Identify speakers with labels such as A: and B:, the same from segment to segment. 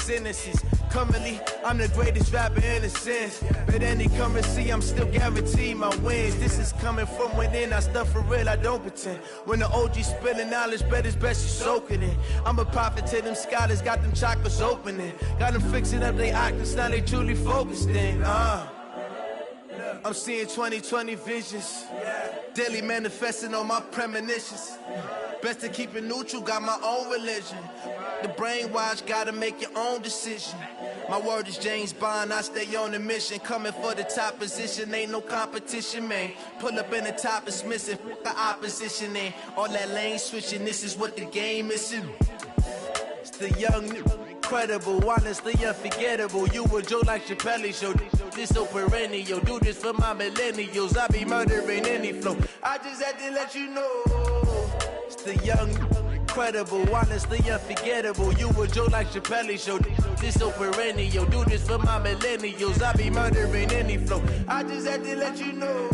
A: his innocence. Currently, I'm the greatest rapper in a sense. But any currency, I'm still guaranteed my wins. This is coming from within, I stuff for real, I don't pretend. When the OG spilling knowledge, bet it's best you soak it in. I'm a prophet to them scholars, got them chakras opening. Got them fixing up they octaves, now they truly focused in. I'm seeing 2020 visions. Daily manifesting on my premonitions. Best to keep it neutral, got my own religion. The brainwash, gotta make your own decision. My word is James Bond, I stay on the mission. Coming for the top position, ain't no competition, man. Pull up in the top, it's missing, the opposition ain't. All that lane switching, this is what the game is. It's the young, incredible, honestly unforgettable. You a joke like Chappelle show. This so perennial, do this for my millennials. I be murdering any flow. I just had to let you know. It's the young, incredible, honestly unforgettable. You a joke like Chappelle show. This so perennial, do this for my millennials. I be murdering any flow. I just had to let you know.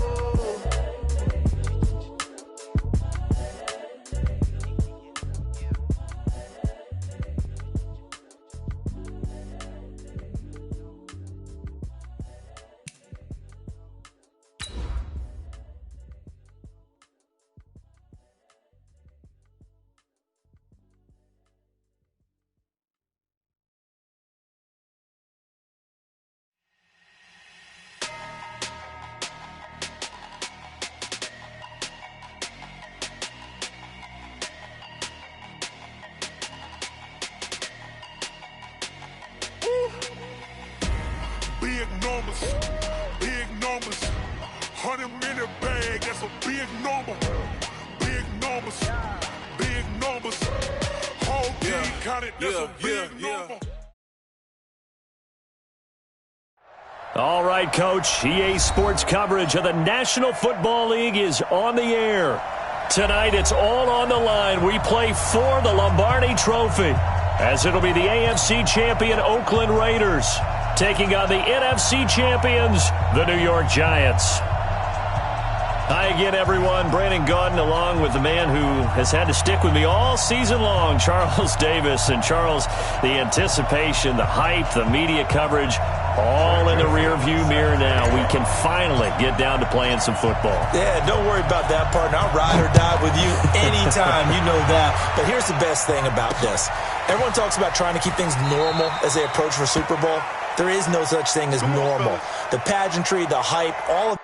B: Big numbers, 100-minute bag, that's a big number. Big numbers, whole team counted, that's a big number.
C: All right, Coach, EA Sports coverage of the National Football League is on the air. Tonight, it's all on the line. We play for the Lombardi Trophy, as it'll be the AFC champion Oakland Raiders taking on the NFC champions, the New York Giants. Hi again, everyone. Brandon Gaudin along with the man who has had to stick with me all season long, Charles Davis. And Charles, the anticipation, the hype, the media coverage, all in the rearview mirror now. We can finally get down to playing some football.
D: Yeah, don't worry about that, partner. I'll ride or die with you anytime. You know that. But here's the best thing about this. Everyone talks about trying to keep things normal as they approach for Super Bowl. There is no such thing as normal. The pageantry, the hype, all of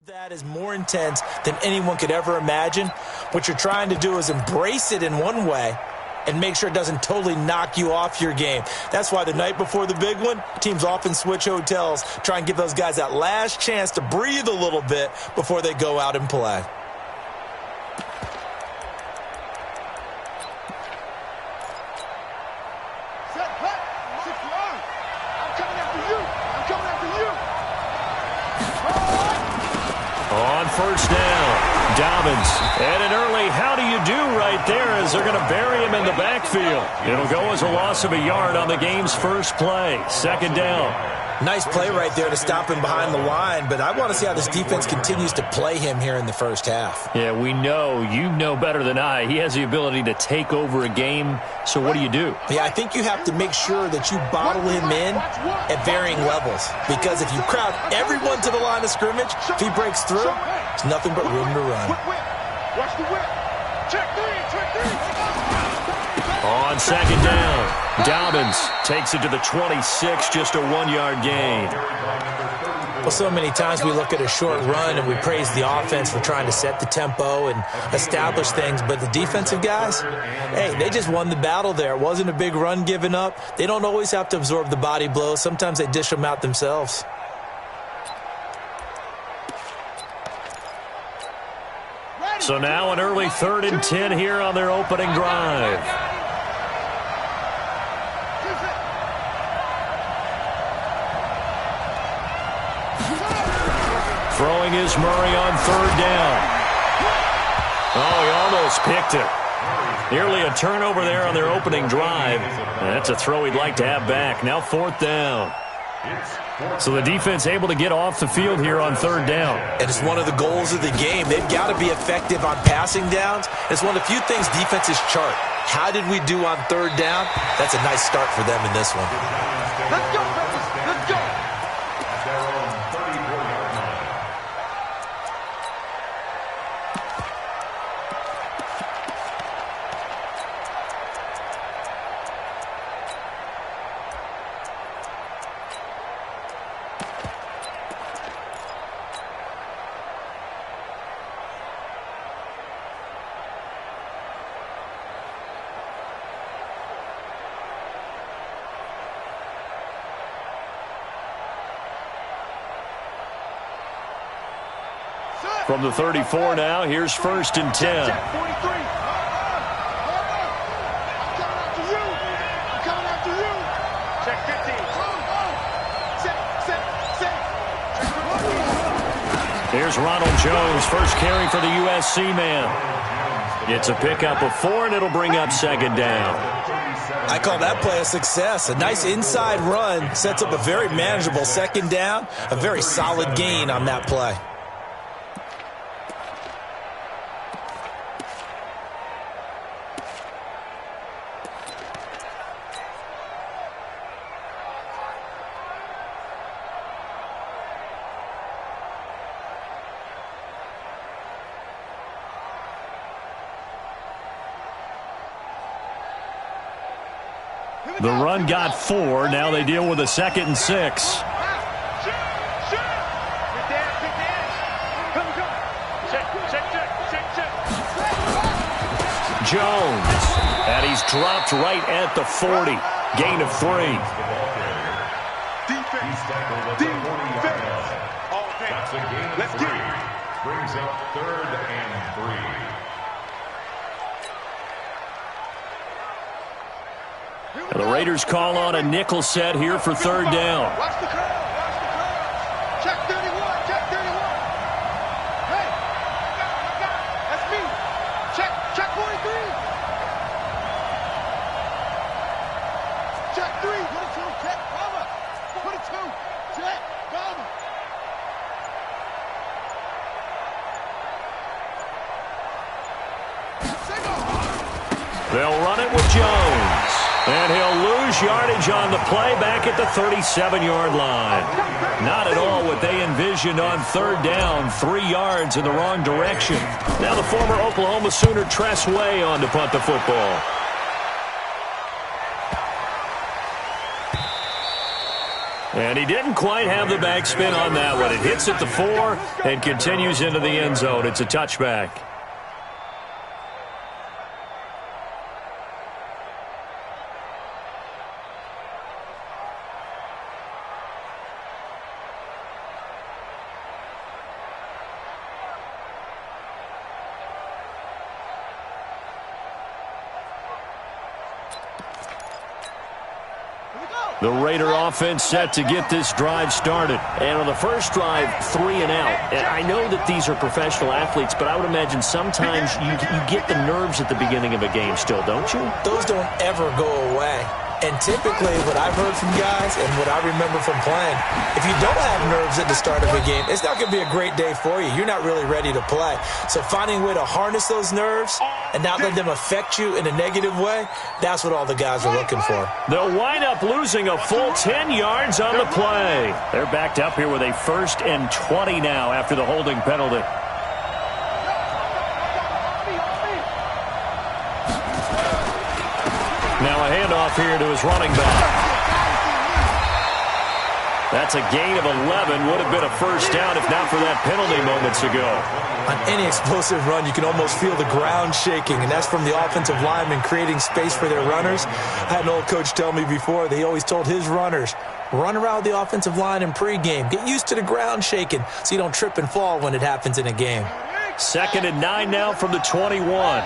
D: that is more intense than anyone could ever imagine. What you're trying to do is embrace it in one way and make sure it doesn't totally knock you off your game. That's why the night before the big one, teams often switch hotels, try and give those guys that last chance to breathe a little bit before they go out and play.
C: On first down, Dobbins. And an early how do you do right there as they're going to bury him in the backfield. It'll go as a loss of a yard on the game's first play. Second down.
D: Nice play right there to stop him behind the line, but I want to see how this defense continues to play him here in the first half.
C: Yeah, we know. You know better than I. He has the ability to take over a game, so what do you do?
D: Yeah, I think you have to make sure that you bottle him in at varying levels, because if you crowd everyone to the line of scrimmage, if he breaks through, there's nothing but room to run.
B: Watch the whip. Check three.
C: On second down, Dobbins takes it to the 26, just a 1-yard gain.
D: Well, so many times we look at a short run and we praise the offense for trying to set the tempo and establish things, but the defensive guys, hey, they just won the battle there. It wasn't a big run given up. They don't always have to absorb the body blows. Sometimes they dish them out themselves.
C: So now an early 3rd and 10 here on their opening drive. Throwing is Murray on 3rd down. Oh, he almost picked it. Nearly a turnover there on their opening drive. That's a throw he'd like to have back. Now 4th down. So the defense able to get off the field here on 3rd down.
D: And it's one of the goals of the game. They've got to be effective on passing downs. It's one of the few things defenses chart. How did we do on 3rd down? That's a nice start for them in this one.
B: Let's go, fellas. Let's go.
C: From the 34 now, here's 1st and 10.
B: Check 43. I'm coming after you. Check 15. Set.
C: Here's Ronald Jones, first carry for the USC man. It's a pickup of 4, and it'll bring up 2nd down.
D: I call that play a success. A nice inside run sets up a very manageable 2nd down. A very solid gain on that play.
C: The run got 4. Now they deal with a 2nd and 6. Jones. And he's dropped right at the 40. Gain of 3.
B: Defense. All day. Let's get it.
E: Brings up 3rd and 3.
C: And the Raiders call on a nickel set here for 3rd down.
B: Watch the curl. Watch the curl. Check 31. Check 31. Hey. That's me. Check 43. Check 3. 22. Check. Cover. 22. Check. Cover.
C: They'll run it with Jones. And he'll lose yardage on the play back at the 37-yard line. Not at all what they envisioned on 3rd down. 3 yards in the wrong direction. Now the former Oklahoma Sooner Tress Way on to punt the football. And he didn't quite have the backspin on that one. It hits at the 4 and continues into the end zone. It's a touchback. The Raider offense set to get this drive started. And on the first drive, 3 and out. And I know that these are professional athletes, but I would imagine sometimes you get the nerves at the beginning of a game still, don't you?
D: Those don't ever go away. And typically what I've heard from guys and what I remember from playing, if you don't have nerves at the start of a game, it's not going to be a great day for you. You're not really ready to play. So finding a way to harness those nerves and not let them affect you in a negative way, that's what all the guys are looking for.
C: They'll wind up losing a full 10 yards on the play. They're backed up here with a 1st and 20 now after the holding penalty. Now a handoff here to his running back. That's a gain of 11. Would have been a first down if not for that penalty moments ago.
D: On any explosive run, you can almost feel the ground shaking, and that's from the offensive linemen creating space for their runners. I had an old coach tell me before, they always told his runners, run around the offensive line in pregame. Get used to the ground shaking so you don't trip and fall when it happens in a game.
C: 2nd and 9 now from the 21.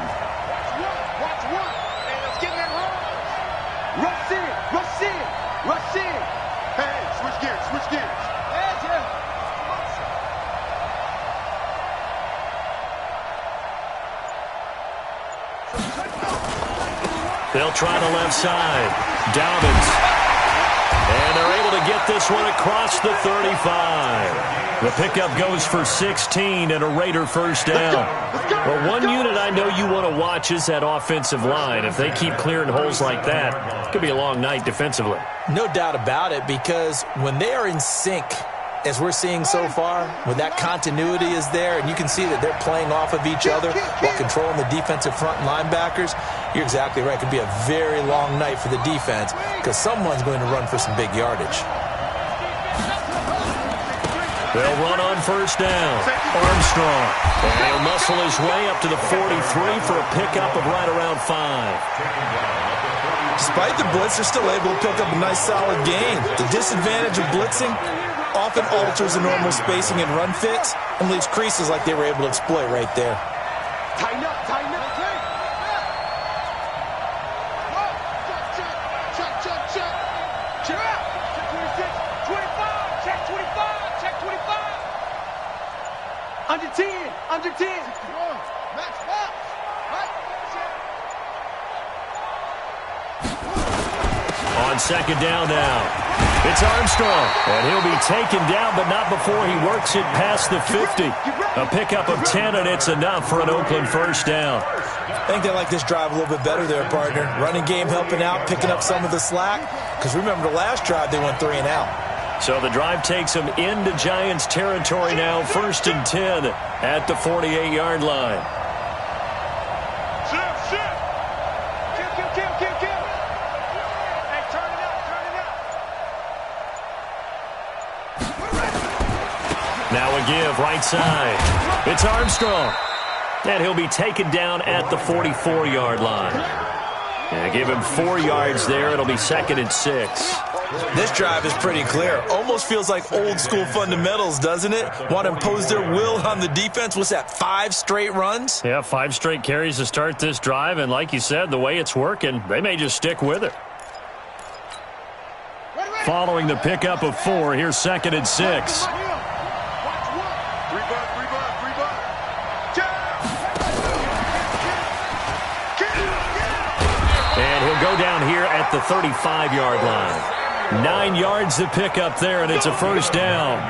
C: They'll try the left side. Dobbins. And they're able to get this one across the 35. The pickup goes for 16 and a Raider first down. Well, one unit I know you want to watch is that offensive line. If they keep clearing holes like that, it could be a long night defensively.
D: No doubt about it, because when they are in sync, as we're seeing so far, when that continuity is there and you can see that they're playing off of each other while controlling the defensive front linebackers, you're exactly right. It could be a very long night for the defense because someone's going to run for some big yardage.
C: They'll run on first down. Armstrong. And he'll muscle his way up to the 43 for a pickup of right around 5.
D: Despite the blitz, they're still able to pick up a nice solid gain. The disadvantage of blitzing often alters the normal spacing and run fits and leaves creases like they were able to exploit right there.
B: Tighten up, tighten up. Check. Check 26, 25, check 25, check 25. Under 10, under 10. Max box.
C: On second down now. It's Armstrong, and he'll be taken down, but not before he works it past the 50. A pickup of 10, and it's enough for an Oakland first down.
D: I think they like this drive a little bit better there, partner. Running game helping out, picking up some of the slack. Because remember, the last drive, they went 3 and out.
C: So the drive takes them into Giants territory now, 1st and 10 at the 48-yard line. Now a give, right side. It's Armstrong. And he'll be taken down at the 44-yard line. And give him 4 yards there. It'll be 2nd and 6.
D: This drive is pretty clear. Almost feels like old school fundamentals, doesn't it? Want to impose their will on the defense. What's that, 5 straight runs?
C: Yeah, 5 straight carries to start this drive. And like you said, the way it's working, they may just stick with it. Following the pickup of 4, here's 2nd and 6. And he'll go down here at the 35-yard line. 9 yards to pick up there, and it's a first down.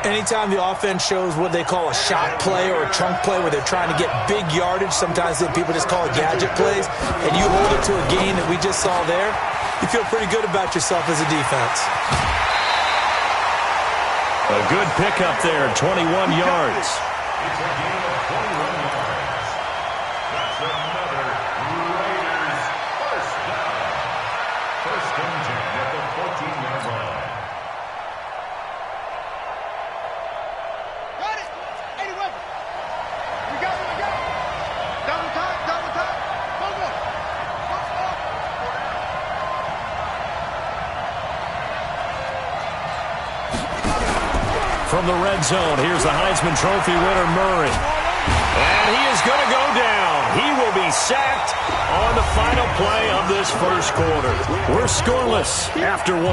D: Anytime the offense shows what they call a shot play or a trunk play where they're trying to get big yardage, sometimes people just call it gadget plays, and you hold it to a gain that we just saw there, you feel pretty good about yourself as a defense.
C: A good pickup there, 21 yards.
E: It's a gain of 21 yards. That's another Raiders first down. 1st and 10 at the 14-yard line.
B: Got it. 81. We got it. Double time. Go.
C: From the red zone, here's the Heisman Trophy winner, Murray. And he is going to go down. He will be sacked on the final play of this first quarter. We're scoreless after 1.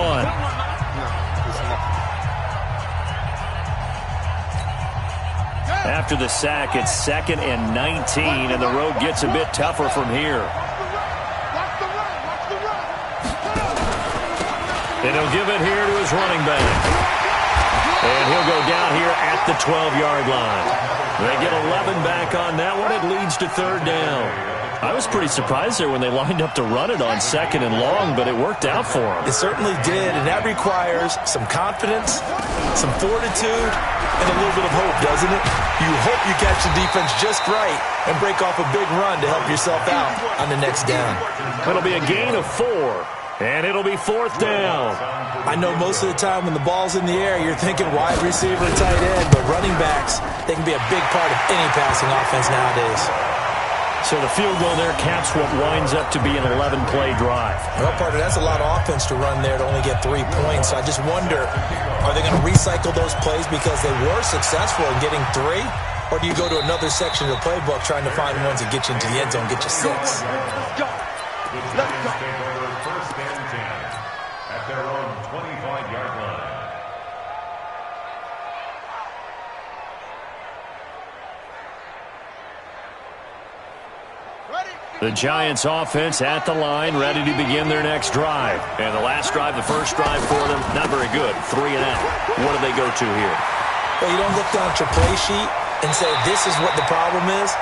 C: After the sack, it's 2nd and 19, and the road gets a bit tougher from here.
B: Watch the run.
C: And he'll give it here to his running back. And he'll go down here at the 12-yard line. They get 11 back on that one. It leads to third down. I was pretty surprised there when they lined up to run it on second and long, but it worked out for them.
D: It certainly did, and that requires some confidence, some fortitude, and a little bit of hope, doesn't it? You hope you catch the defense just right and break off a big run to help yourself out on the next down.
C: It'll be a gain of 4, and it'll be fourth down.
D: I know most of the time when the ball's in the air, you're thinking wide receiver, tight end, but running backs, they can be a big part of any passing offense nowadays.
C: So the field goal there caps what winds up to be an 11-play drive.
D: Well, partner, that's a lot of offense to run there to only get 3 points. So I just wonder, are they going to recycle those plays because they were successful in getting 3? Or do you go to another section of the playbook trying to find ones that get you into the end zone, get you 6?
E: Let's go. Take over first and 10 at their own 25-yard line.
C: The Giants offense at the line, ready to begin their next drive. And the last drive, the first drive for them, not very good. 3 and out. What do they go to here?
D: Well, you don't look down at your play sheet and say, this is what the problem is.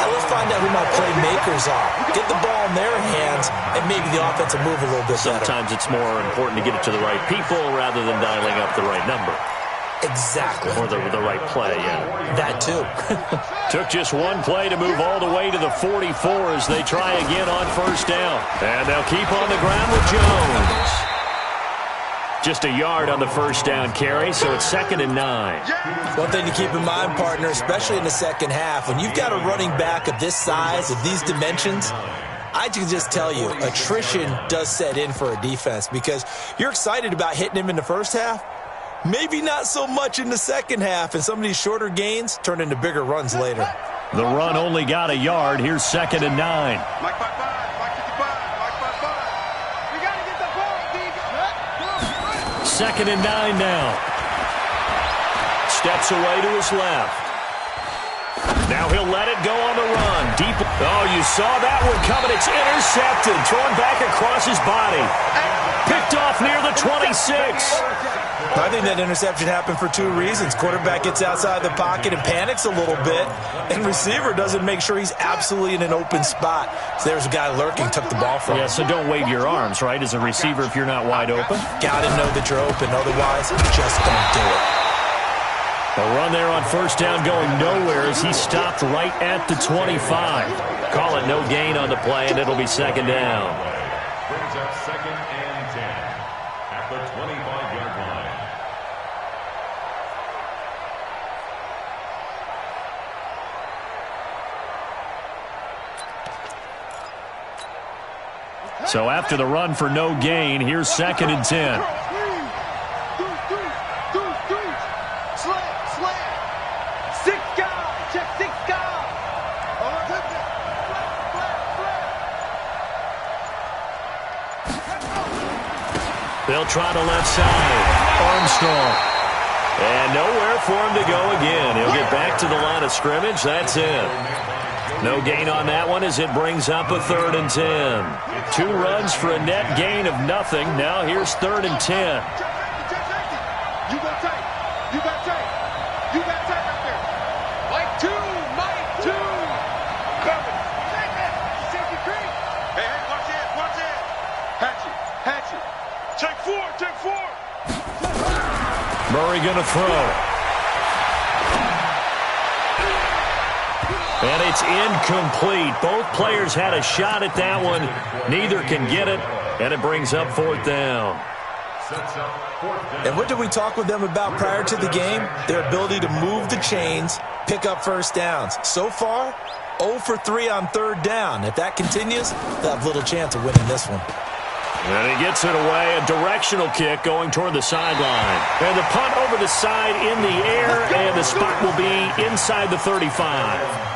D: Let's find out who my playmakers are. Get the ball in their hands, and maybe the offense will move a little bit better.
C: Sometimes it's more important to get it to the right people rather than dialing up the right number.
D: Exactly.
C: Or the right play, yeah.
D: That too.
C: Took just one play to move all the way to the 44 as they try again on first down. And they'll keep on the ground with Jones. Just a yard on the first down carry, so it's 2nd and 9.
D: One thing to keep in mind, partner, especially in the second half, when you've got a running back of this size, of these dimensions, I can just tell you, attrition does set in for a defense because you're excited about hitting him in the first half. Maybe not so much in the second half, and some of these shorter gains turn into bigger runs later.
C: The run only got a yard. Here's 2nd and 9.
B: Mike 5-5, Mike 55, Mike 5-5. We got to get the ball, Steve.
C: 2nd and 9 now. Steps away to his left. Now he'll let it go on the run. Deep. Oh, you saw that one coming. It's intercepted. Thrown back across his body. Picked off near the 26.
D: I think that interception happened for 2 reasons. Quarterback gets outside the pocket and panics a little bit, and receiver doesn't make sure he's absolutely in an open spot. So there's a guy lurking, took the ball from him.
C: Yeah, so don't wave your arms, right, as a receiver if you're not wide open.
D: Got to know that you're open. Otherwise, just don't do it.
C: A run there on first down going nowhere as he stopped right at the 25. Call it no gain on the play, and it'll be 2nd down.
E: Brings up 2nd and 10 at the 25-yard line.
C: So after the run for no gain, here's 2nd and 10. They'll try to left side. Armstrong. And nowhere for him to go again. He'll get back to the line of scrimmage. That's it. No gain on that one as it brings up a 3rd and 10. 2 runs for a net gain of nothing. Now here's 3rd and 10.
B: You got tight. You got tight. You got tight out there. Mike 2. Mike 2. Coming. Safety creek. Hey, watch it. Watch it. Hatchet. Hatchet. Take 4. Take 4.
C: Murray going to throw. And it's incomplete. Both players had a shot at that one. Neither can get it, and it brings up 4th down.
D: And what did we talk with them about prior to the game? Their ability to move the chains, pick up first downs. So far, 0 for 3 on 3rd down. If that continues, they'll have little chance of winning this one.
C: And he gets it away, a directional kick going toward the sideline. And the punt over the side in the air, and the spot will be inside the 35.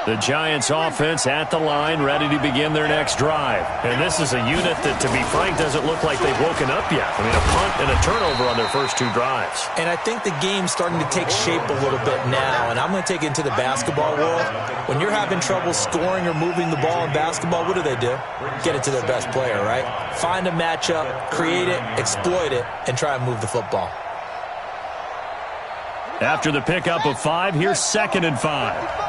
C: The Giants offense at the line, ready to begin their next drive. And this is a unit that, to be frank, doesn't look like they've woken up yet. I mean, a punt and a turnover on their first 2 drives.
D: And I think the game's starting to take shape a little bit now, and I'm going to take it into the basketball world. When you're having trouble scoring or moving the ball in basketball, what do? Get it to their best player, right? Find a matchup, create it, exploit it, and try and move the football.
C: After the pickup of 5, here's 2nd and 5.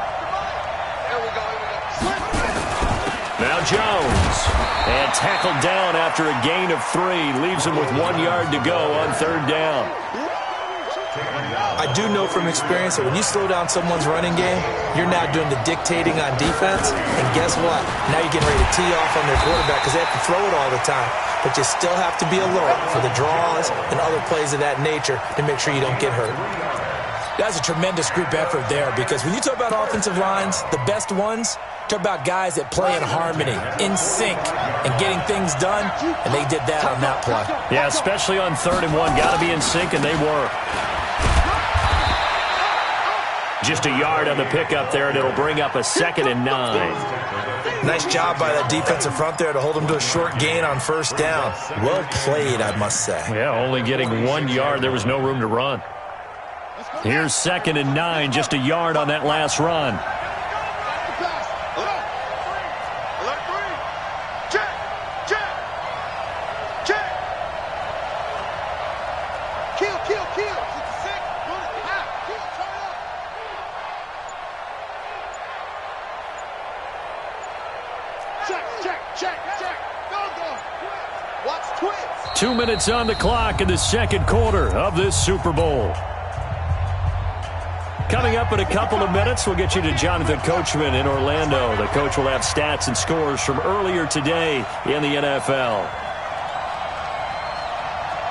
C: Now Jones, and tackled down after a gain of 3, leaves him with 1 yard to go on 3rd down.
D: I do know from experience that when you slow down someone's running game, you're now doing the dictating on defense, and guess what? Now you're getting ready to tee off on their quarterback because they have to throw it all the time. But you still have to be alert for the draws and other plays of that nature to make sure you don't get hurt. That's a tremendous group effort there because when you talk about offensive lines, the best ones, talk about guys that play in harmony, in sync, and getting things done, and they did that on that play.
C: Yeah, especially on 3rd and 1. Got to be in sync, and they were. Just a yard on the pickup there, and it'll bring up a 2nd and 9.
D: Nice job by that defensive front there to hold them to a short gain on 1st down. Well played, I must say.
C: Yeah, only getting 1 yard. There was no room to run. Here's 2nd and 9, just a yard on that last run.
B: Check. Go. Watch twins.
C: 2 minutes on the clock in the 2nd quarter of this Super Bowl. Coming up in a couple of minutes, we'll get you to Jonathan Coachman in Orlando. The coach will have stats and scores from earlier today in the NFL.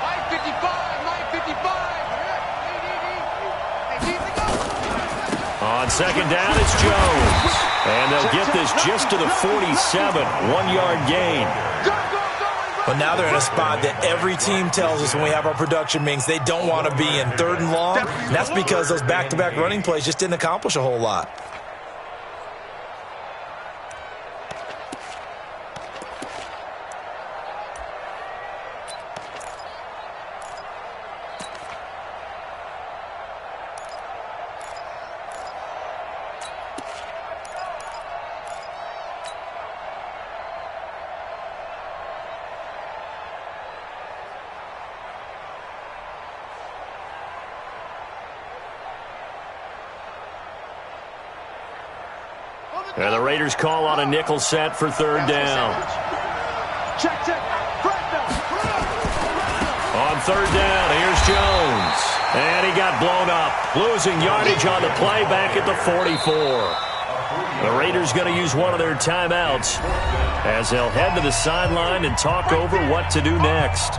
B: 9:55.
C: On 2nd down, it's Jones. And they'll get this just to the 47, 1 yard gain.
D: But now they're in a spot that every team tells us when we have our production meetings they don't want to be in, 3rd and long. And that's because those back-to-back running plays just didn't accomplish a whole lot.
C: And the Raiders call on a nickel set for 3rd down.
B: Check.
C: On 3rd down, here's Jones. And he got blown up. Losing yardage on the play back at the 44. The Raiders going to use one of their timeouts as they'll head to the sideline and talk over what to do next.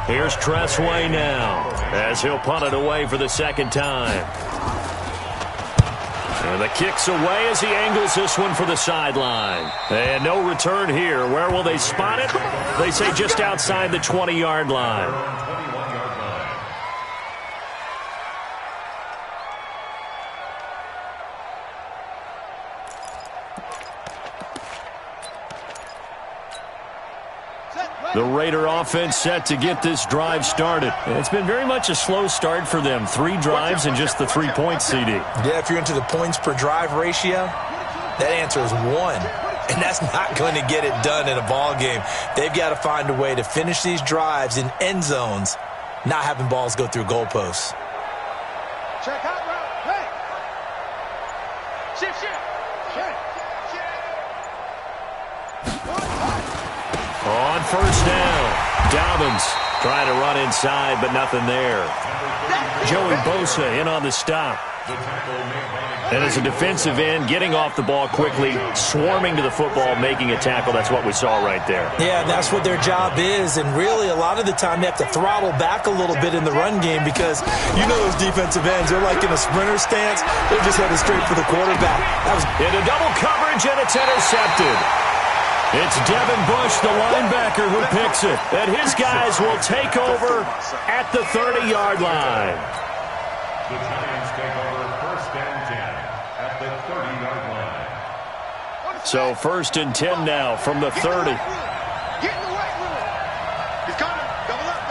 C: Here's Tressway now as he'll punt it away for the 2nd time. And the kick's away as he angles this one for the sideline. And no return here. Where will they spot it? They say just outside the 20-yard line. The Raider offense set to get this drive started. It's been very much a slow start for them. 3 drives and just the 3-point CD.
D: Yeah, if you're into the points per drive ratio, that answer is 1. And that's not going to get it done in a ball game. They've got to find a way to finish these drives in end zones, not having balls go through goalposts.
B: Check out route. Hey. Shift.
C: On 1st down, Dobbins trying to run inside, but nothing there. Joey Bosa in on the stop. And as a defensive end, getting off the ball quickly, swarming to the football, making a tackle. That's what we saw right there.
D: Yeah, that's what their job is. And really, a lot of the time, they have to throttle back a little bit in the run game because you know those defensive ends, they're like in a sprinter stance. They're just headed straight for the quarterback. That was
C: into double coverage, and it's intercepted. It's Devin Bush, the linebacker, who picks it. And his guys will take over at the 30-yard line.
E: The Giants take over 1st and 10 at the 30-yard line.
C: So 1st and 10 now from the 30.
B: Get in the weight room. He's coming. Double up.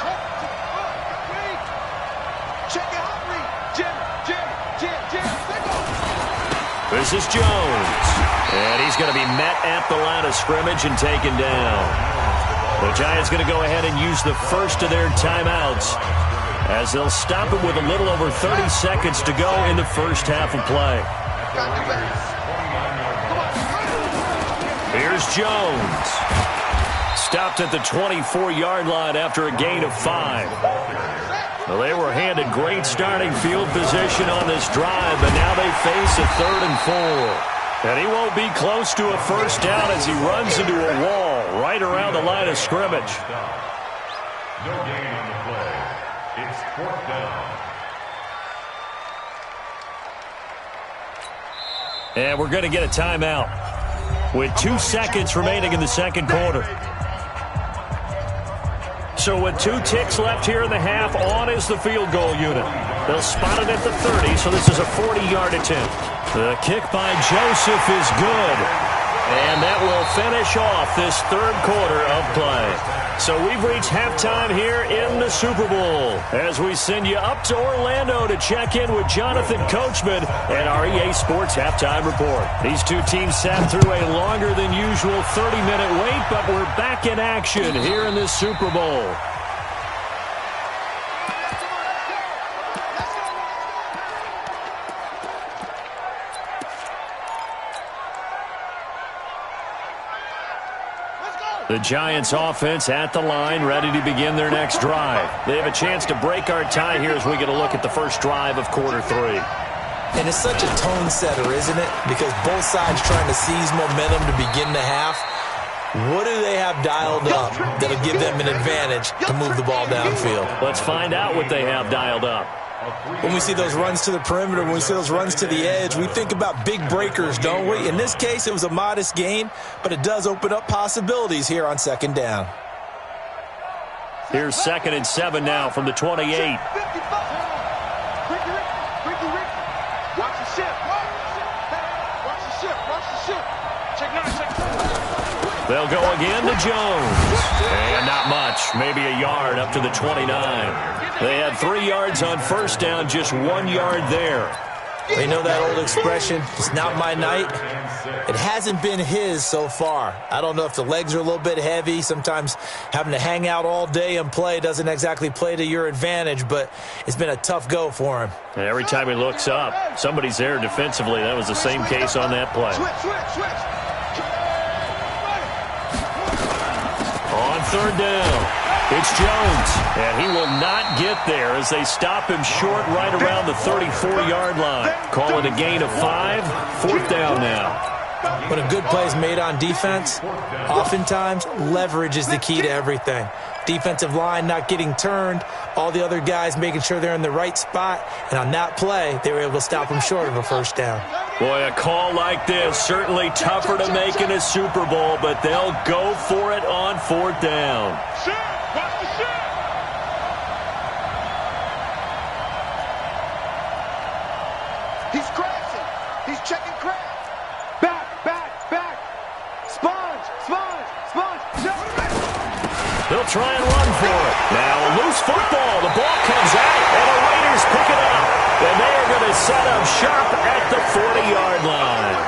B: Read. Check it out, Reed. Jim.
C: This is Jones. And he's going to be met at the line of scrimmage and taken down. The Giants going to go ahead and use the first of their timeouts as they'll stop it with a little over 30 seconds to go in the first half of play. Here's Jones. Stopped at the 24-yard line after a gain of 5. Well, they were handed great starting field position on this drive, but now they face a 3rd and 4. And he won't be close to a first down as he runs into a wall right around the line of scrimmage.
E: No gain on the play. It's 4th down.
C: And we're going to get a timeout with 2 seconds remaining in the second quarter. So with 2 ticks left here in the half, on is the field goal unit. They'll spot it at the 30, so this is a 40-yard attempt. The kick by Joseph is good. And that will finish off this 3rd quarter of play. So we've reached halftime here in the Super Bowl as we send you up to Orlando to check in with Jonathan Coachman and our EA Sports Halftime Report. These 2 teams sat through a longer than usual 30-minute wait, but we're back in action here in this Super Bowl. The Giants offense at the line, ready to begin their next drive. They have a chance to break our tie here as we get a look at the first drive of quarter 3.
D: And it's such a tone setter, isn't it? Because both sides trying to seize momentum to begin the half. What do they have dialed up that'll give them an advantage to move the ball downfield?
C: Let's find out what they have dialed up.
D: When we see those runs to the perimeter, when we see those runs to the edge, we think about big breakers, don't we? In this case, it was a modest gain, but it does open up possibilities here on 2nd down.
C: Here's 2nd and 7 now from the 28.
B: Watch the ship. Check 9, check 9.
C: They'll go again to Jones. And not much, maybe a yard up to the 29. They had 3 yards on first down, just 1 yard there.
D: They know that old expression, it's not my night. It hasn't been his so far. I don't know if the legs are a little bit heavy. Sometimes having to hang out all day and play doesn't exactly play to your advantage, but it's been a tough go for him.
C: And every time he looks up, somebody's there defensively. That was the same case on that play. On 3rd down, it's Jones, and he will not get there as they stop him short right around the 34-yard line. Call it a gain of 5, 4th down now.
D: When a good play is made on defense, oftentimes leverage is the key to everything. Defensive line not getting turned, all the other guys making sure they're in the right spot, and on that play, they were able to stop him short of a first down.
C: Boy, a call like this, certainly tougher to make in a Super Bowl, but they'll go for it on 4th down.
B: Watch the ship. He's crashing. He's checking crash. Back. Sponge.
C: They'll try and run for it. Now a loose football. The ball comes out, and the Raiders pick it up. And they are going to set up shop at the 40-yard line.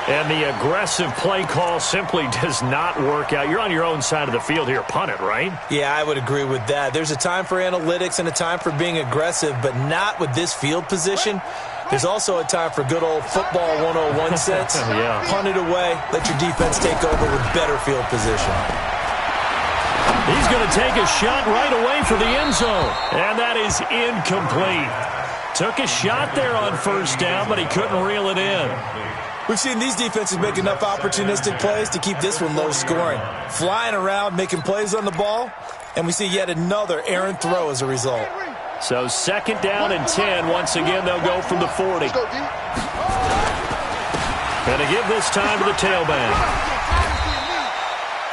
C: And the aggressive play call simply does not work out. You're on your own side of the field here. Punt it, right?
D: Yeah, I would agree with that. There's a time for analytics and a time for being aggressive, but not with this field position. There's also a time for good old football 101 sense.
C: Yeah.
D: Punt it away. Let your defense take over with better field position.
C: He's going to take a shot right away for the end zone. And that is incomplete. Took a shot there on first down, but he couldn't reel it in.
D: We've seen these defenses make enough opportunistic plays to keep this one low scoring. Flying around, making plays on the ball, and we see yet another errant throw as a result.
C: So 2nd down and 10. Once again, they'll go from the 40. And to give this time to the tailback.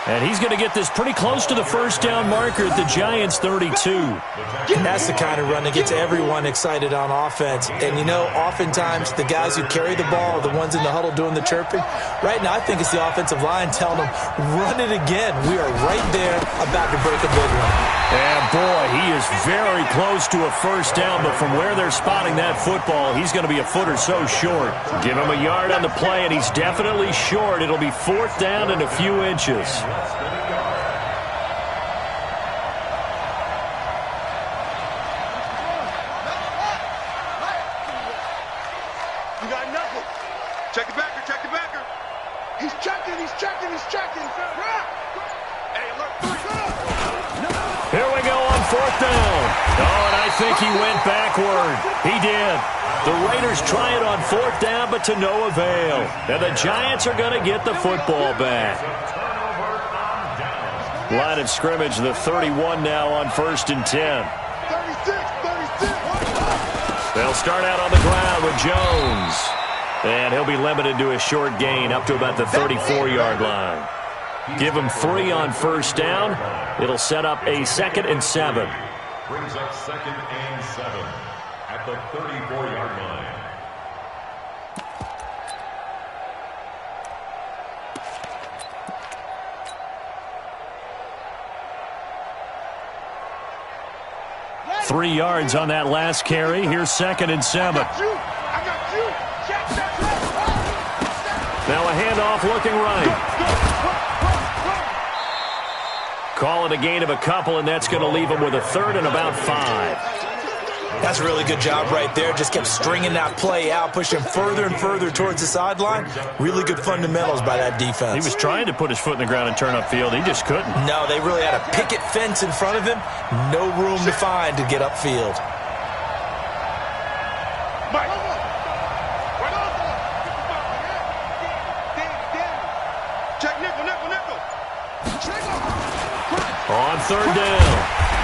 C: And he's going to get this pretty close to the first down marker at the Giants' 32.
D: And that's the kind of run that gets everyone excited on offense. And, you know, oftentimes the guys who carry the ball are the ones in the huddle doing the chirping. Right now, I think it's the offensive line telling them, run it again. We are right there about to break a big one.
C: And, boy, he is very close to a first down, but from where they're spotting that football, he's going to be a foot or so short. Give him a yard on the play, and he's definitely short. It'll be fourth down and a few inches.
B: You got nothing. Check the backer, check the backer. He's checking, he's checking, he's checking. Hey, alert, 3.
C: Here we go on fourth down. Oh, and I think he went backward. He did. The Raiders try it on fourth down, but to no avail. And the Giants are going to get the football back. Line of scrimmage, the 31 now on 1st and 10.
B: 36.
C: They'll start out on the ground with Jones. And he'll be limited to a short gain up to about the 34-yard line. Give him 3 on first down. It'll set up a 2nd and 7.
E: Brings up 2nd and 7 at the 34-yard line.
C: Yes. 3 yards on that last carry. Here's 2nd and 7.
B: I got you.
C: Now a handoff looking right. Call it a gain of a couple, and that's going to leave him with a 3rd and about 5.
D: That's a really good job right there. Just kept stringing that play out, pushing further and further towards the sideline. Really good fundamentals by that defense.
C: He was trying to put his foot in the ground and turn upfield. He just couldn't.
D: No, they really had a picket fence in front of him. No room to find to get upfield.
B: Check nickel.
C: On 3rd down,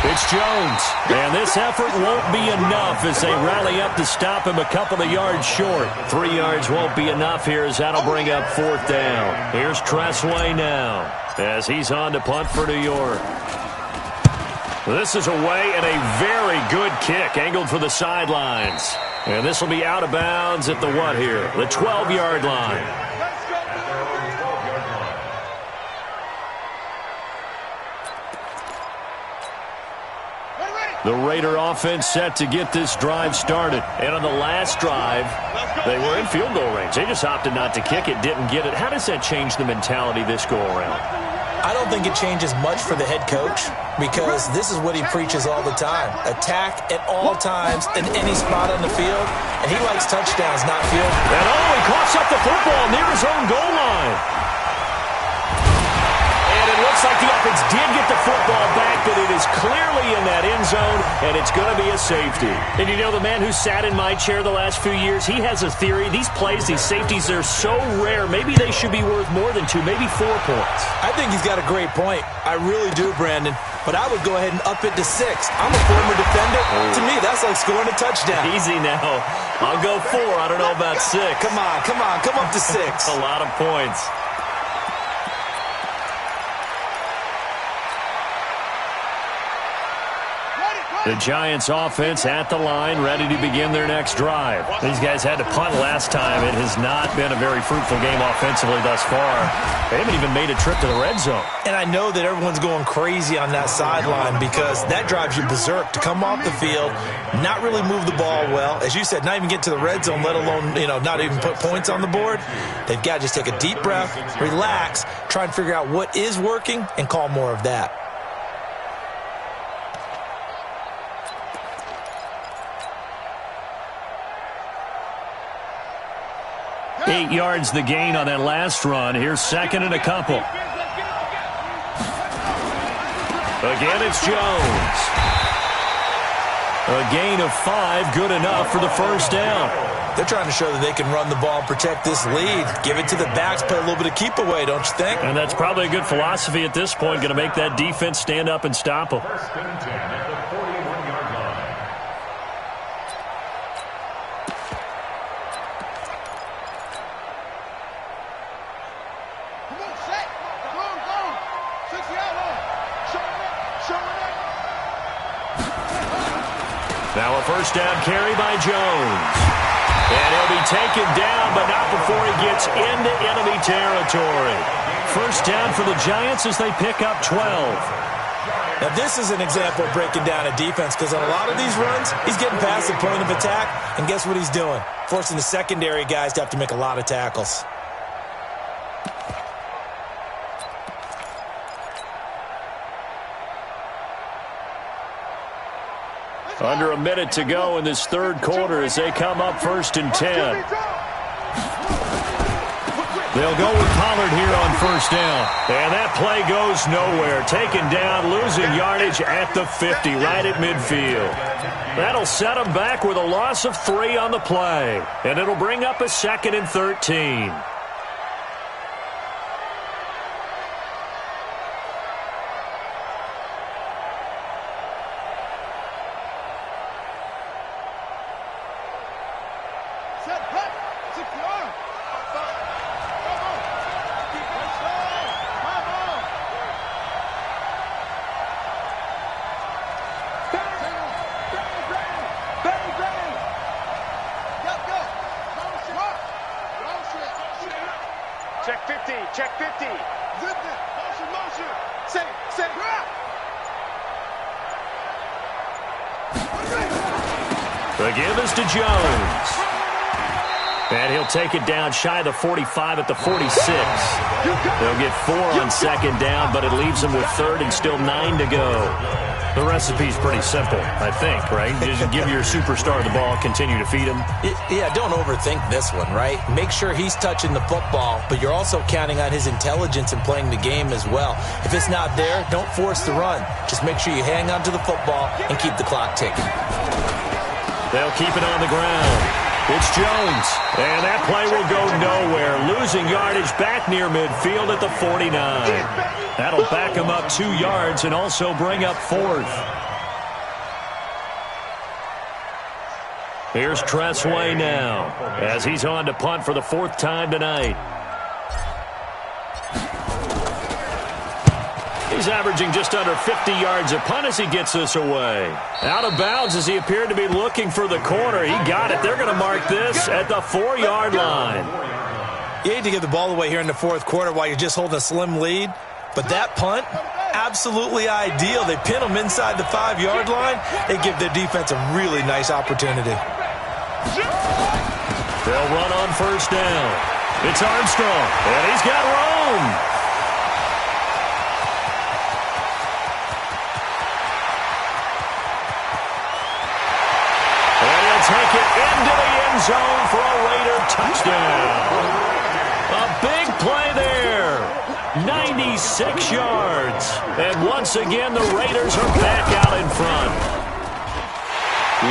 C: it's Jones. And this effort won't be enough as they rally up to stop him a couple of yards short. 3 yards won't be enough here as that'll bring up 4th down. Here's Tressway now as he's on to punt for New York. This is away and a very good kick angled for the sidelines. And this will be out of bounds at the what here? The 12-yard line. The Raider offense set to get this drive started. And on the last drive, they were in field goal range. They just opted not to kick it, didn't get it. How does that change the mentality this go-around?
D: I don't think it changes much for the head coach because this is what he preaches all the time. Attack at all times in any spot on the field. And he likes touchdowns, not field.
C: And he coughs up the football near his own goal line. Looks like the offense did get the football back, but it is clearly in that end zone, and it's going to be a safety. And you know, the man who sat in my chair the last few years, he has a theory. These plays, these safeties, they're so rare. Maybe they should be worth more than 2, maybe 4 points.
D: I think he's got a great point. I really do, Brandon. But I would go ahead and up it to 6. I'm a former defender. To me, that's like scoring a touchdown.
C: Easy now. I'll go 4. I don't know about 6.
D: Come on. Come up to 6.
C: A lot of points. The Giants offense at the line, ready to begin their next drive. These guys had to punt last time. It has not been a very fruitful game offensively thus far. They haven't even made a trip to the red zone.
D: And I know that everyone's going crazy on that sideline because that drives you berserk to come off the field, not really move the ball well. As you said, not even get to the red zone, let alone, not even put points on the board. They've got to just take a deep breath, relax, try and figure out what is working, and call more of that.
C: Eight yards the gain on that last run. Here's 2nd and a couple. Again, it's Jones. A gain of 5, good enough for the first down.
D: They're trying to show that they can run the ball and protect this lead. Give it to the backs, play a little bit of keep away, don't you think?
C: And that's probably a good philosophy at this point. Going to make that defense stand up and stop them.
E: 1st and 10 at the 41-yard line.
C: Now a first down carry by Jones. And he'll be taken down, but not before he gets into enemy territory. First down for the Giants as they pick up 12.
D: Now, this is an example of breaking down a defense because on a lot of these runs, he's getting past the point of attack, and guess what he's doing? Forcing the secondary guys to have to make a lot of tackles.
C: Under a minute to go in this third quarter as they come up 1st and 10. They'll go with Pollard here on first down. And that play goes nowhere. Taken down, losing yardage at the 50, right at midfield. That'll set them back with a loss of 3 on the play. And it'll bring up a 2nd and 13.
B: Check 50, check 50. Motion. Say.
C: The give is to Jones. And he'll take it down shy of the 45 at the 46. They'll get 4 on second down, but it leaves them with 3rd and still 9 to go. The recipe's pretty simple, I think, right? Just give your superstar the ball, continue to feed him.
D: Yeah, don't overthink this one, right? Make sure he's touching the football, but you're also counting on his intelligence in playing the game as well. If it's not there, don't force the run. Just make sure you hang on to the football and keep the clock ticking.
C: They'll keep it on the ground. It's Jones, and that play will go nowhere. Losing yardage back near midfield at the 49. That'll back him up 2 yards and also bring up 4th. Here's Tressway now as he's on to punt for the 4th time tonight. He's averaging just under 50 yards a punt as he gets this away. Out of bounds as he appeared to be looking for the corner. He got it. They're going to mark this at the 4-yard line.
D: You hate to give the ball away here in the 4th quarter while you're just holding a slim lead, but that punt, absolutely ideal. They pin them inside the 5-yard line. They give their defense a really nice opportunity.
C: They'll run on first down. It's Armstrong, and he's got room. Take it into the end zone for a Raider touchdown. A big play there. 96 yards. And once again, the Raiders are back out in front.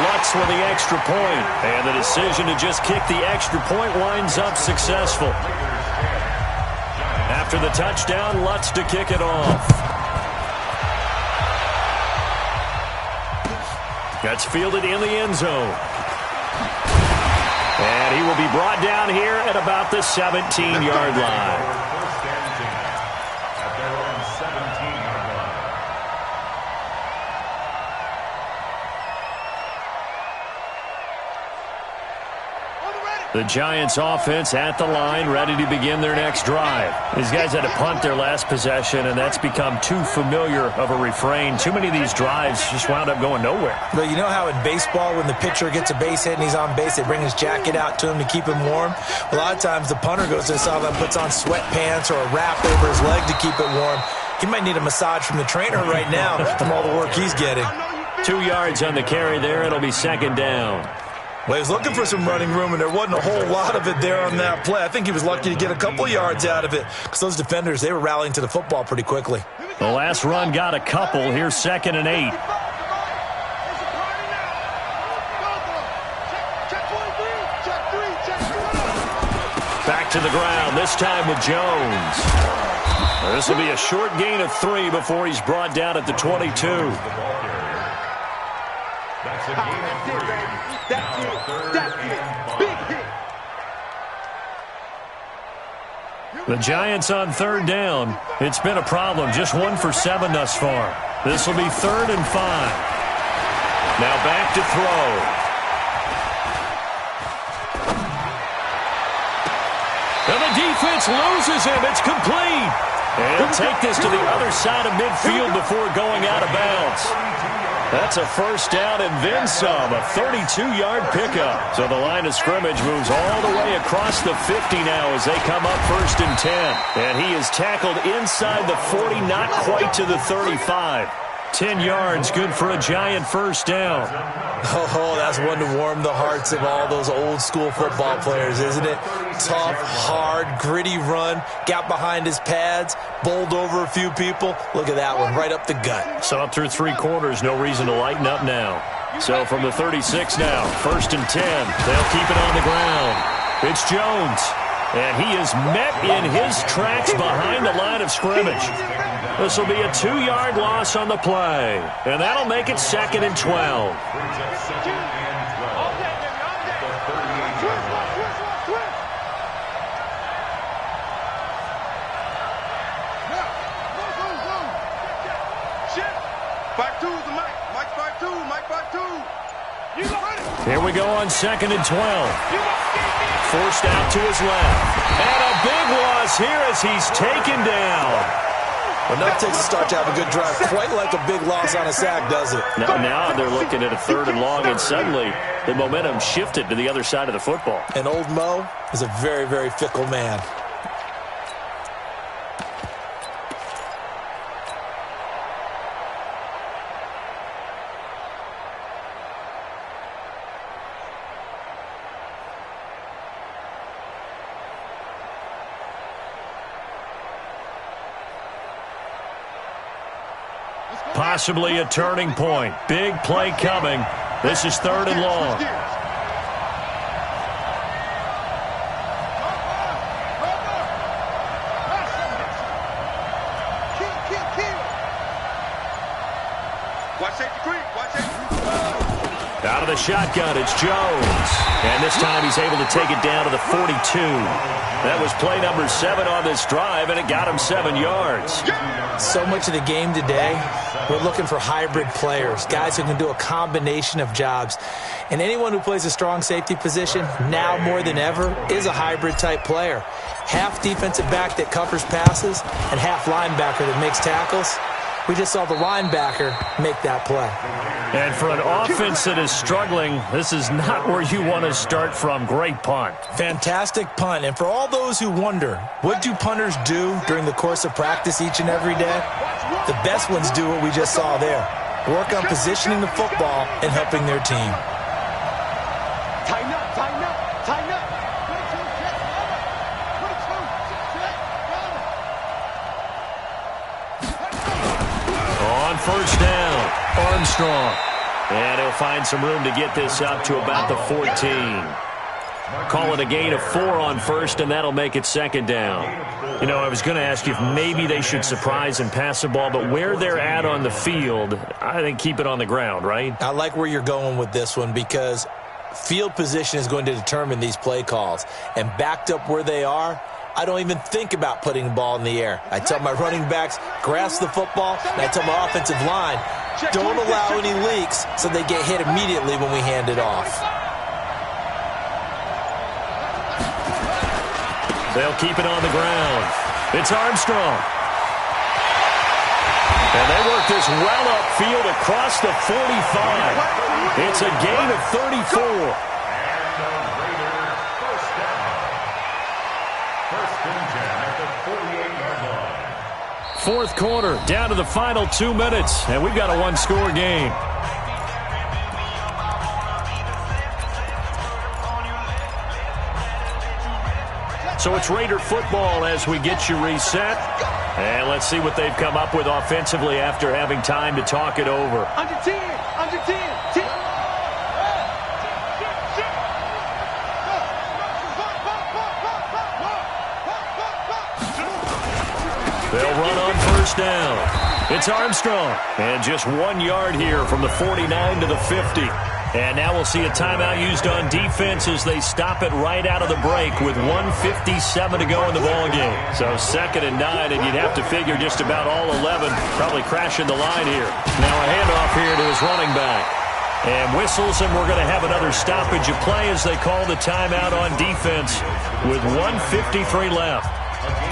C: Lutz with the extra point. And the decision to just kick the extra point winds up successful. After the touchdown, Lutz to kick it off. That's fielded in the end zone. And he will be brought down here at about the 17-yard line. The Giants offense at the line, ready to begin their next drive. These guys had to punt their last possession, and that's become too familiar of a refrain. Too many of these drives just wound up going nowhere.
D: But you know how in baseball, when the pitcher gets a base hit and he's on base, they bring his jacket out to him to keep him warm? A lot of times the punter goes to the sideline, puts on sweatpants or a wrap over his leg to keep it warm. He might need a massage from the trainer right now from all the work he's getting.
C: 2 yards on the carry there. It'll be second down.
D: Well, he was looking for some running room, and there wasn't a whole lot of it there on that play. I think he was lucky to get a couple of yards out of it because those defenders, they were rallying to the football pretty quickly.
C: The last run got a couple. Here's 2nd and 8. Back to the ground, this time with Jones. This will be a short gain of 3 before he's brought down at the 22.
B: That's a gain of 3. That's it. Big hit.
C: The Giants on 3rd down. It's been a problem. Just 1 for 7 thus far. This will be 3rd and 5. Now back to throw. And the defense loses him. It's complete. And he'll take this to the other side of midfield before going out of bounds. That's a first down and then some, a 32-yard pickup. So the line of scrimmage moves all the way across the 50 now as they come up 1st and 10. And he is tackled inside the 40, not quite to the 35. 10 yards, good for a giant first down.
D: Oh, that's one to warm the hearts of all those old school football players, isn't it? Tough, hard, gritty run, got behind his pads, bowled over a few people. Look at that one, right up the gut.
C: So up through 3 quarters, no reason to lighten up now. So from the 36 now, 1st and 10. They'll keep it on the ground. It's Jones. And he is met in his tracks behind the line of scrimmage. This will be a 2-yard loss on the play. And that'll make it 2nd and 12. Here we go on 2nd and 12. Forced out to his left. And a big loss here as he's taken down.
D: Enough takes a start to have a good drive. Quite like a big loss on a sack, does it?
C: Now they're looking at a 3rd and long, and suddenly the momentum shifted to the other side of the football.
D: And old Mo is a very, very fickle man.
C: Possibly a turning point. Big play coming. This is 3rd and long. Out of the shotgun, it's Jones. And this time he's able to take it down to the 42. That was play number 7 on this drive, and it got him 7 yards.
D: So much of the game today, we're looking for hybrid players, guys who can do a combination of jobs. And anyone who plays a strong safety position, now more than ever, is a hybrid-type player. Half defensive back that covers passes and half linebacker that makes tackles. We just saw the linebacker make that play.
C: And for an offense that is struggling, this is not where you want to start from. Great punt.
D: Fantastic punt. And for all those who wonder, what do punters do during the course of practice each and every day? The best ones do what we just saw there. Work on positioning the football and helping their team.
B: Tighten up, tighten up, tighten up.
C: On 1st down, Armstrong. And he'll find some room to get this up to about the 14. Call it a gain of 4 on 1st, and that'll make it 2nd down. You know, I was going to ask you if maybe they should surprise and pass the ball, but where they're at on the field, I think keep it on the ground, right?
D: I like where you're going with this one because field position is going to determine these play calls. And backed up where they are, I don't even think about putting the ball in the air. I tell my running backs, grasp the football, and I tell my offensive line, don't allow any leaks so they get hit immediately when we hand it off.
C: They'll keep it on the ground. It's Armstrong. And they work this well upfield across the 45. It's a gain of 34. Fourth quarter, down to the final 2 minutes, and we've got a 1-score game. So it's Raider football as we get you reset. And let's see what they've come up with offensively after having time to talk it over.
B: Under 10, under 10, 10.
C: They'll run on 1st down. It's Armstrong. And just 1 yard here from the 49 to the 50. And now we'll see a timeout used on defense as they stop it right out of the break with 1:57 to go in the ballgame. So 2nd and 9, and you'd have to figure just about all 11 probably crashing the line here. Now a handoff here to his running back. And whistles, and we're going to have another stoppage of play as they call the timeout on defense with 1:53 left.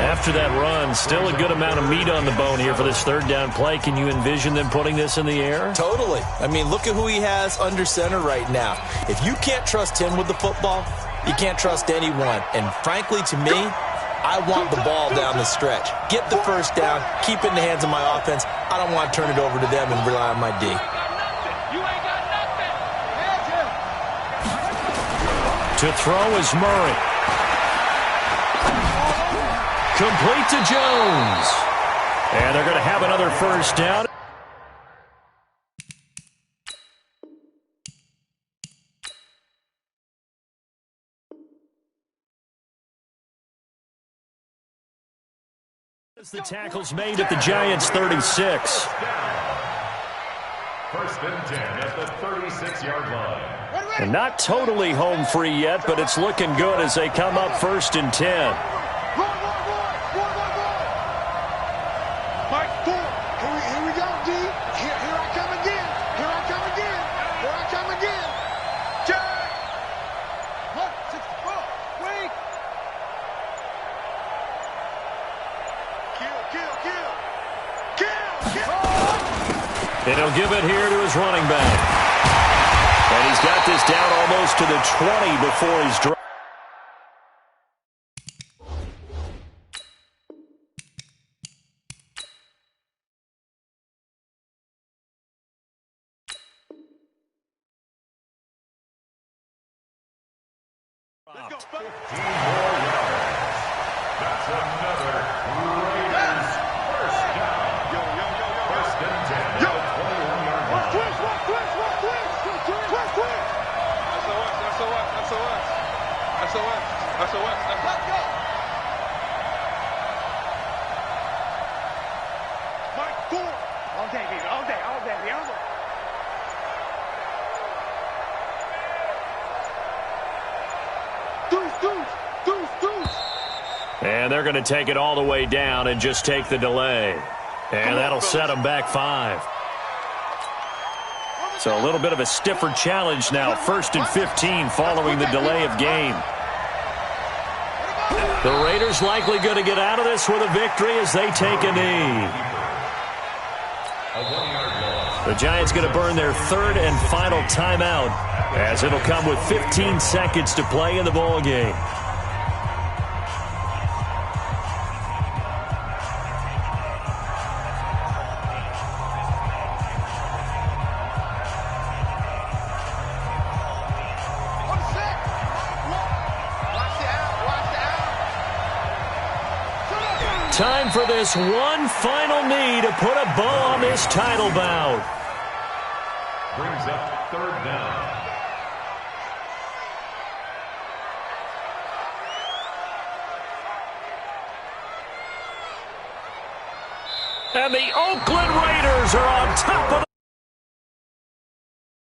C: After that run, still a good amount of meat on the bone here for this third down play. Can you envision them putting this in the air?
D: Totally. I mean, look at who he has under center right now. If you can't trust him with the football, you can't trust anyone. And frankly, to me, I want the ball down the stretch. Get the first down, keep it in the hands of my offense. I don't want to turn it over to them and rely on my D.
C: To throw is Murray. Complete to Jones. And they're going to have another first down. As the tackle's made at the Giants' 36.
E: First and 10 at the 36-yard line.
C: And not totally home free yet, but it's looking good as they come up first and 10.
B: Mike, 4. Here we go, D. Here I come again. Here I come again. Here I come again. Jack. 164. Wait. Kill.
C: And he'll give it here to his running back. And he's got this down almost to the 20 before he's dropped.
E: That's another Raiders first down. First and 10 at the 21-yard line.
B: Twist. SOS. Let's go. Mike, 4. All day, baby. All day. Deuce.
C: And they're going to take it all the way down and just take the delay. And that'll set them back 5. So a little bit of a stiffer challenge now. First and 15 following the delay of game. The Raiders likely going to get out of this with a victory as they take a knee. The Giants going to burn their third and final timeout as it'll come with 15 seconds to play in the ball game. Time for this one final knee to put a bow on this title bout.
E: Brings up third down.
C: And the Oakland Raiders are on top of